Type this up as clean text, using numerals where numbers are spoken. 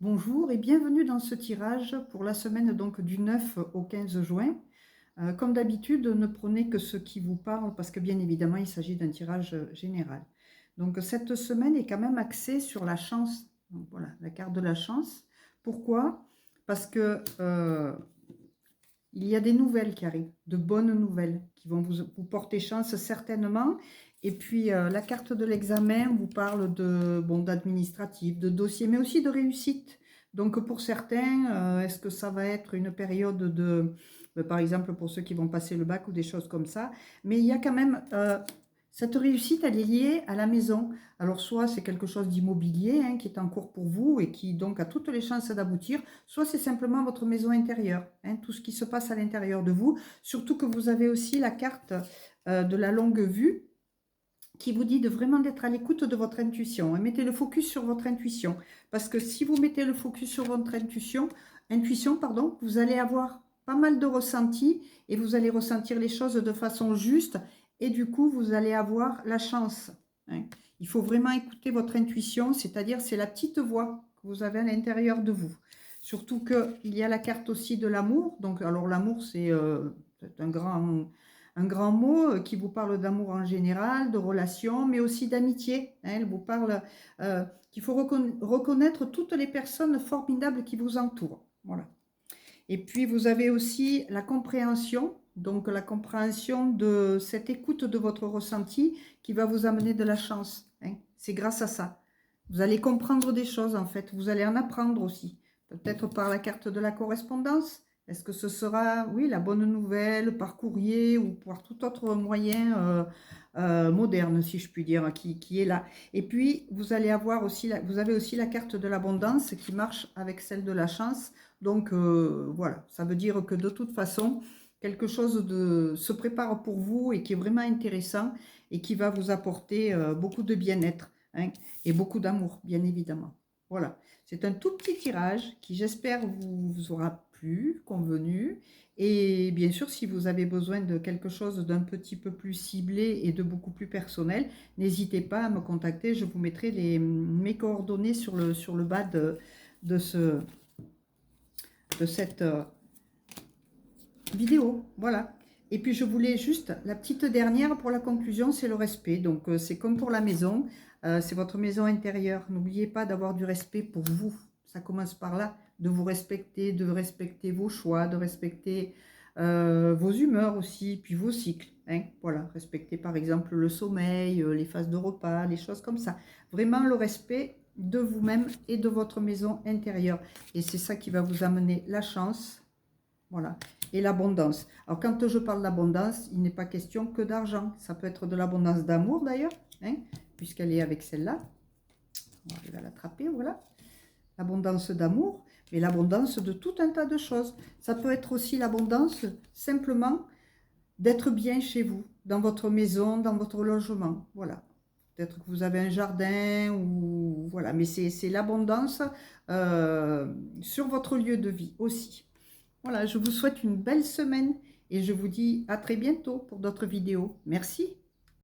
Bonjour et bienvenue dans ce tirage pour la semaine donc du 9 au 15 juin. Comme d'habitude, ne prenez que ce qui vous parle parce que bien évidemment, il s'agit d'un tirage général. Donc cette semaine est quand même axée sur la chance. Donc voilà, la carte de la chance. Pourquoi? Parce que il y a des nouvelles qui arrivent, de bonnes nouvelles qui vont vous porter chance certainement. Et puis la carte de l'examen vous parle de bon, d'administratif, de dossier, mais aussi de réussite. Donc pour certains, est-ce que ça va être une période de, par exemple pour ceux qui vont passer le bac ou des choses comme ça, mais il y a quand même cette réussite, elle est liée à la maison. Alors soit c'est quelque chose d'immobilier hein, qui est en cours pour vous et qui donc a toutes les chances d'aboutir, soit c'est simplement votre maison intérieure, hein, tout ce qui se passe à l'intérieur de vous. Surtout que vous avez aussi la carte de la longue vue qui vous dit de vraiment d'être à l'écoute de votre intuition. Et mettez le focus sur votre intuition. Parce que si vous mettez le focus sur votre intuition, pardon, vous allez avoir pas mal de ressentis et vous allez ressentir les choses de façon juste et du coup, vous allez avoir la chance. Hein. Il faut vraiment écouter votre intuition, c'est-à-dire c'est la petite voix que vous avez à l'intérieur de vous. Surtout qu'il y a la carte aussi de l'amour. Donc, alors l'amour, c'est un grand mot qui vous parle d'amour en général, de relations, mais aussi d'amitié. Hein, elle vous parle qu'il faut reconnaître toutes les personnes formidables qui vous entourent. Voilà. Et puis, vous avez aussi la compréhension, donc la compréhension de cette écoute de votre ressenti qui va vous amener de la chance. Hein. C'est grâce à ça. Vous allez comprendre des choses, en fait. Vous allez en apprendre aussi. Peut-être par la carte de la correspondance. Est-ce que ce sera, oui, la bonne nouvelle, par courrier ou par tout autre moyen moderne, si je puis dire, qui est là. Et puis, vous allez avoir aussi, vous avez aussi la carte de l'abondance qui marche avec celle de la chance. Donc voilà, ça veut dire que de toute façon, quelque chose se prépare pour vous et qui est vraiment intéressant et qui va vous apporter beaucoup de bien-être hein, et beaucoup d'amour, bien évidemment. Voilà, c'est un tout petit tirage qui, j'espère, vous aura plu, convenu. Et bien sûr, si vous avez besoin de quelque chose d'un petit peu plus ciblé et de beaucoup plus personnel, n'hésitez pas à me contacter. Je vous mettrai mes coordonnées sur le bas de ce, de cette vidéo. Voilà. Et puis je voulais juste, la petite dernière pour la conclusion, c'est le respect. Donc c'est comme pour la maison, c'est votre maison intérieure. N'oubliez pas d'avoir du respect pour vous. Ça commence par là, de vous respecter, de respecter vos choix, de respecter vos humeurs aussi, puis vos cycles. Hein. Voilà, respecter par exemple le sommeil, les phases de repas, les choses comme ça. Vraiment le respect de vous-même et de votre maison intérieure. Et c'est ça qui va vous amener la chance, voilà, et l'abondance. Alors quand je parle d'abondance, il n'est pas question que d'argent. Ça peut être de l'abondance d'amour d'ailleurs, hein, puisqu'elle est avec celle-là. On va arriver à l'attraper, voilà. L'abondance d'amour, mais l'abondance de tout un tas de choses. Ça peut être aussi l'abondance simplement d'être bien chez vous, dans votre maison, dans votre logement. Voilà. Peut-être que vous avez un jardin ou voilà, mais c'est l'abondance sur votre lieu de vie aussi. Voilà, je vous souhaite une belle semaine et je vous dis à très bientôt pour d'autres vidéos. Merci.